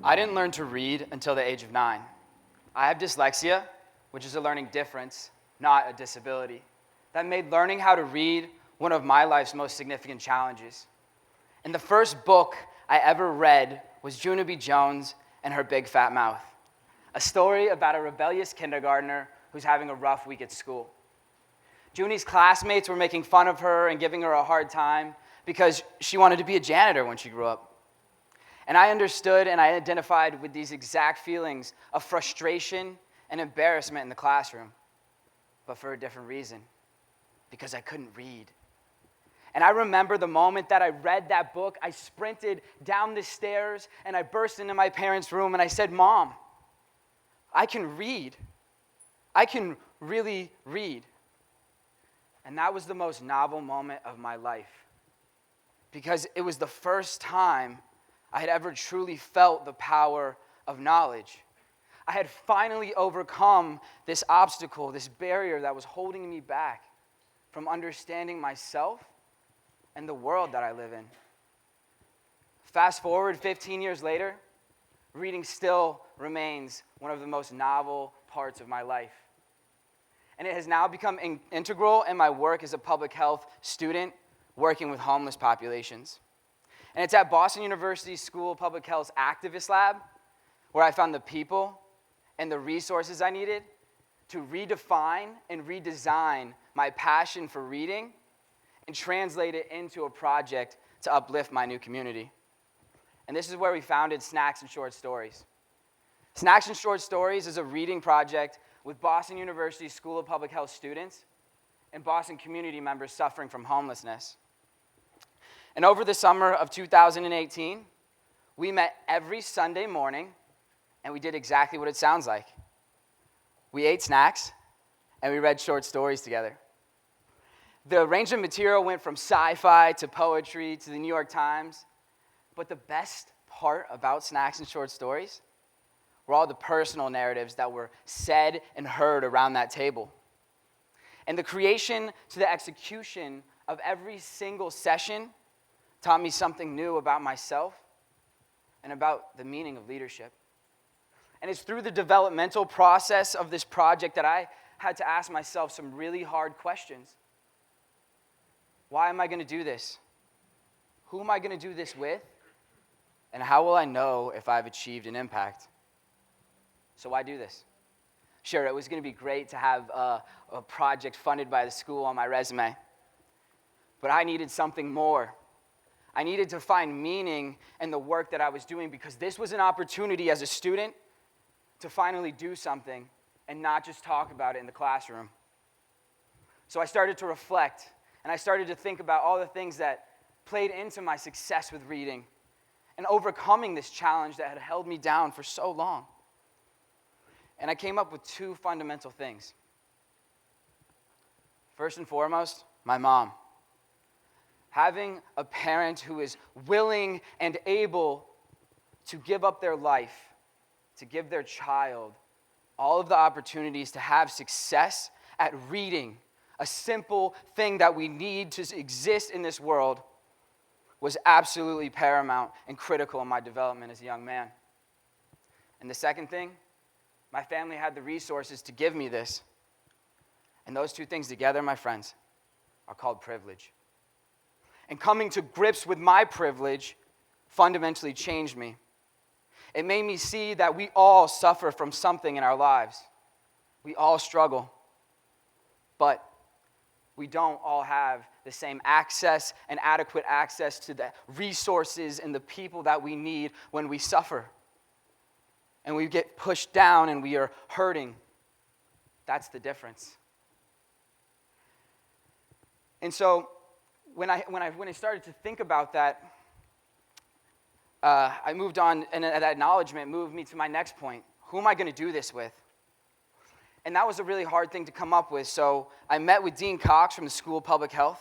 I didn't learn to read until the age of 9. I have dyslexia, which is a learning difference, not a disability. That made learning how to read one of my life's most significant challenges. And the first book I ever read was Junie Jones and Her Big Fat Mouth, a story about a rebellious kindergartner who's having a rough week at school. Junie's classmates were making fun of her and giving her a hard time because she wanted to be a janitor when she grew up. And I understood and I identified with these exact feelings of frustration and embarrassment in the classroom, but for a different reason, because I couldn't read. And I remember the moment that I read that book, I sprinted down the stairs and I burst into my parents' room and I said, "Mom, I can read. I can really read." And that was the most novel moment of my life, because it was the first time I had ever truly felt the power of knowledge. I had finally overcome this obstacle, this barrier that was holding me back from understanding myself and the world that I live in. Fast forward 15 years later, reading still remains one of the most novel parts of my life. And it has now become integral in my work as a public health student working with homeless populations. And it's at Boston University School of Public Health's Activist Lab where I found the people and the resources I needed to redefine and redesign my passion for reading and translate it into a project to uplift my new community. And this is where we founded Snacks and Short Stories. Snacks and Short Stories is a reading project with Boston University School of Public Health students and Boston community members suffering from homelessness. And over the summer of 2018, we met every Sunday morning, and we did exactly what it sounds like. We ate snacks, and we read short stories together. The range of material went from sci-fi to poetry to the New York Times, but the best part about Snacks and Short Stories were all the personal narratives that were said and heard around that table. And the creation to the execution of every single session taught me something new about myself and about the meaning of leadership. And it's through the developmental process of this project that I had to ask myself some really hard questions. Why am I going to do this? Who am I going to do this with? And how will I know if I've achieved an impact? So why do this? Sure, it was going to be great to have a project funded by the school on my resume, but I needed something more. I needed to find meaning in the work that I was doing, because this was an opportunity as a student to finally do something and not just talk about it in the classroom. So I started to reflect, and I started to think about all the things that played into my success with reading and overcoming this challenge that had held me down for so long. And I came up with two fundamental things. First and foremost, my mom. Having a parent who is willing and able to give up their life, to give their child all of the opportunities to have success at reading, a simple thing that we need to exist in this world, was absolutely paramount and critical in my development as a young man. And the second thing, my family had the resources to give me this. And those two things together, my friends, are called privilege. And coming to grips with my privilege fundamentally changed me. It made me see that we all suffer from something in our lives. We all struggle. But we don't all have the same access and adequate access to the resources and the people that we need when we suffer. And we get pushed down and we are hurting. That's the difference. And so when I started to think about that, I moved on, and that acknowledgement moved me to my next point. Who am I going to do this with? And that was a really hard thing to come up with. So I met with Dean Cox from the School of Public Health,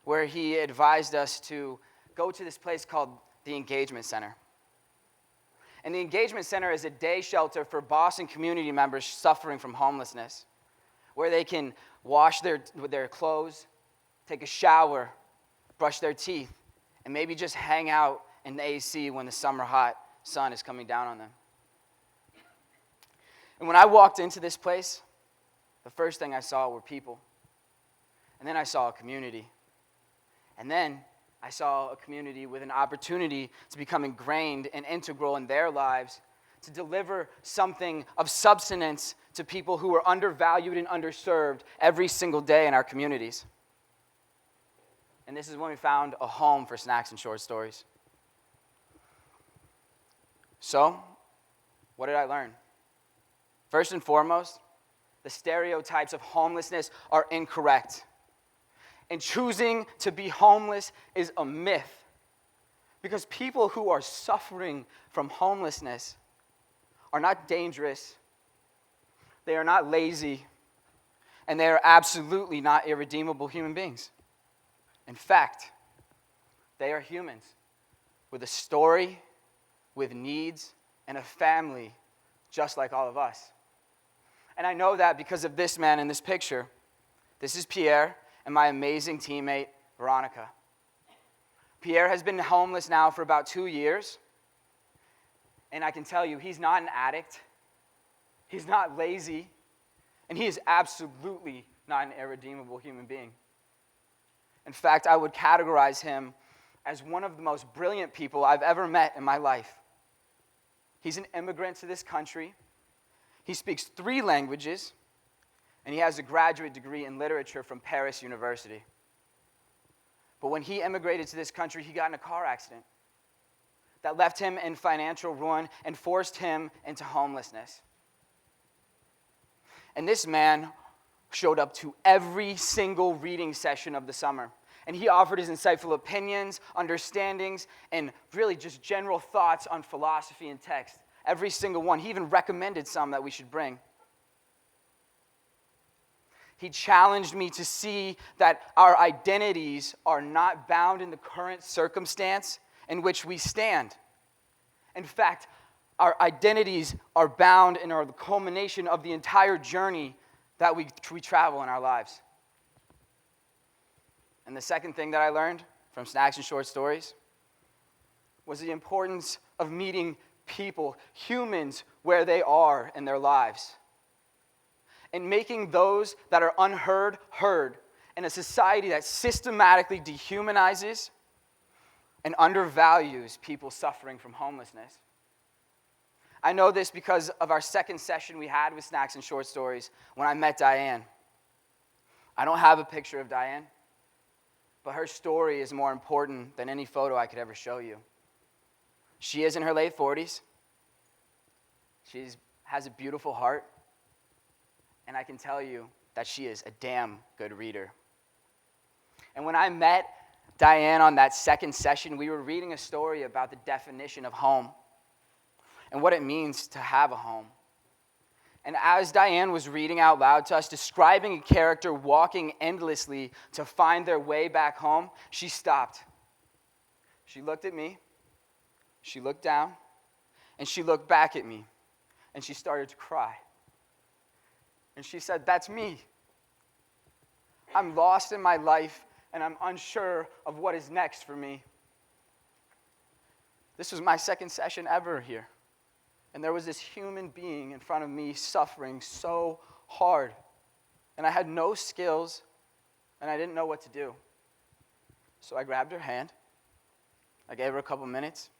where he advised us to go to this place called the Engagement Center. And the Engagement Center is a day shelter for Boston community members suffering from homelessness, where they can wash their clothes, take a shower, brush their teeth, and maybe just hang out in the AC when the summer hot sun is coming down on them. And when I walked into this place, the first thing I saw were people. And then I saw a community. And then I saw a community with an opportunity to become ingrained and integral in their lives, to deliver something of substance to people who are undervalued and underserved every single day in our communities. And this is when we found a home for Snacks and Short Stories. So, what did I learn? First and foremost, the stereotypes of homelessness are incorrect. And choosing to be homeless is a myth. Because people who are suffering from homelessness are not dangerous, they are not lazy, and they are absolutely not irredeemable human beings. In fact, they are humans with a story, with needs, and a family just like all of us. And I know that because of this man in this picture. This is Pierre and my amazing teammate, Veronica. Pierre has been homeless now for about 2 years. And I can tell you, he's not an addict. He's not lazy. And he is absolutely not an irredeemable human being. In fact, I would categorize him as one of the most brilliant people I've ever met in my life. He's an immigrant to this country. He speaks 3 languages, and he has a graduate degree in literature from Paris University. But when he immigrated to this country, he got in a car accident that left him in financial ruin and forced him into homelessness. And this man showed up to every single reading session of the summer. And he offered his insightful opinions, understandings, and really just general thoughts on philosophy and text. Every single one. He even recommended some that we should bring. He challenged me to see that our identities are not bound in the current circumstance in which we stand. In fact, our identities are bound and are the culmination of the entire journey that we travel in our lives. And the second thing that I learned from Snacks and Short Stories was the importance of meeting people, humans, where they are in their lives. And making those that are unheard, heard in a society that systematically dehumanizes and undervalues people suffering from homelessness. I know this because of our second session we had with Snacks and Short Stories when I met Diane. I don't have a picture of Diane, but her story is more important than any photo I could ever show you. She is in her late 40s. She has a beautiful heart. And I can tell you that she is a damn good reader. And when I met Diane on that second session, we were reading a story about the definition of home and what it means to have a home. And as Diane was reading out loud to us, describing a character walking endlessly to find their way back home, she stopped. She looked at me, she looked down, and she looked back at me, and she started to cry. And she said, "That's me. I'm lost in my life, and I'm unsure of what is next for me." This was my second session ever here. And there was this human being in front of me suffering so hard. And I had no skills, and I didn't know what to do. So I grabbed her hand. I gave her a couple minutes.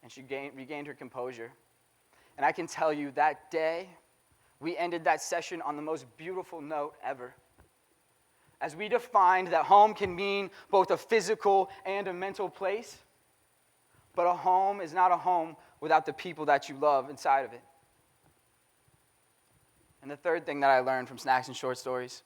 And she regained her composure. And I can tell you that day, we ended that session on the most beautiful note ever. As we defined that home can mean both a physical and a mental place, but a home is not a home without the people that you love inside of it. And the third thing that I learned from Snacks and Short Stories,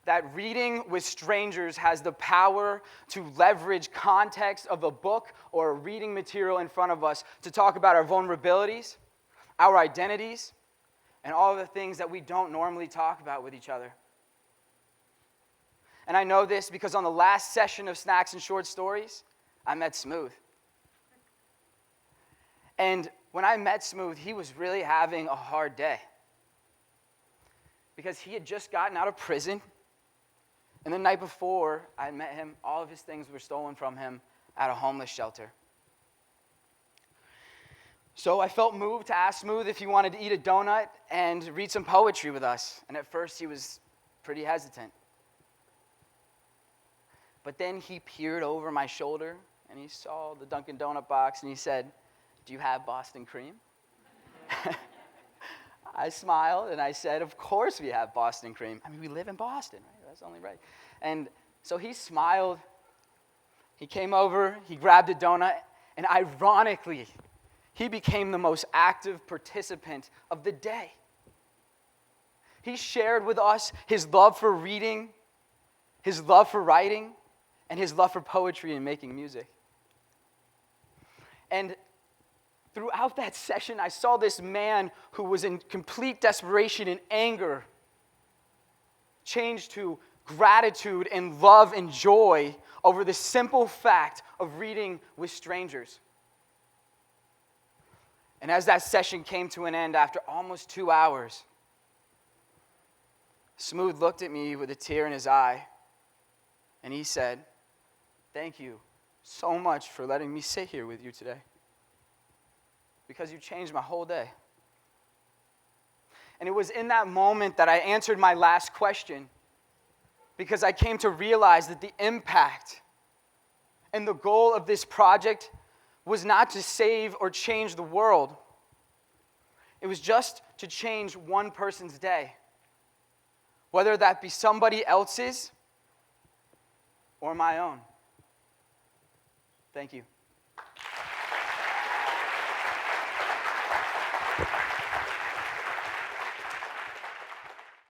that reading with strangers has the power to leverage context of a book or a reading material in front of us to talk about our vulnerabilities, our identities, and all of the things that we don't normally talk about with each other. And I know this because on the last session of Snacks and Short Stories, I met Smooth. And when I met Smooth, he was really having a hard day. Because he had just gotten out of prison. And the night before I met him, all of his things were stolen from him at a homeless shelter. So I felt moved to ask Smooth if he wanted to eat a donut and read some poetry with us. And at first he was pretty hesitant. But then he peered over my shoulder and he saw the Dunkin' Donut box and he said, "Do you have Boston cream?" I smiled and I said, "Of course we have Boston cream. I mean, we live in Boston, right? That's only right." And so he smiled. He came over, he grabbed a donut, and ironically, he became the most active participant of the day. He shared with us his love for reading, his love for writing, and his love for poetry and making music. And throughout that session, I saw this man who was in complete desperation and anger change to gratitude and love and joy over the simple fact of reading with strangers. And as that session came to an end after almost 2 hours, Smooth looked at me with a tear in his eye, and he said, "Thank you so much for letting me sit here with you today, because you changed my whole day." And it was in that moment that I answered my last question, because I came to realize that the impact and the goal of this project was not to save or change the world. It was just to change one person's day, whether that be somebody else's or my own. Thank you.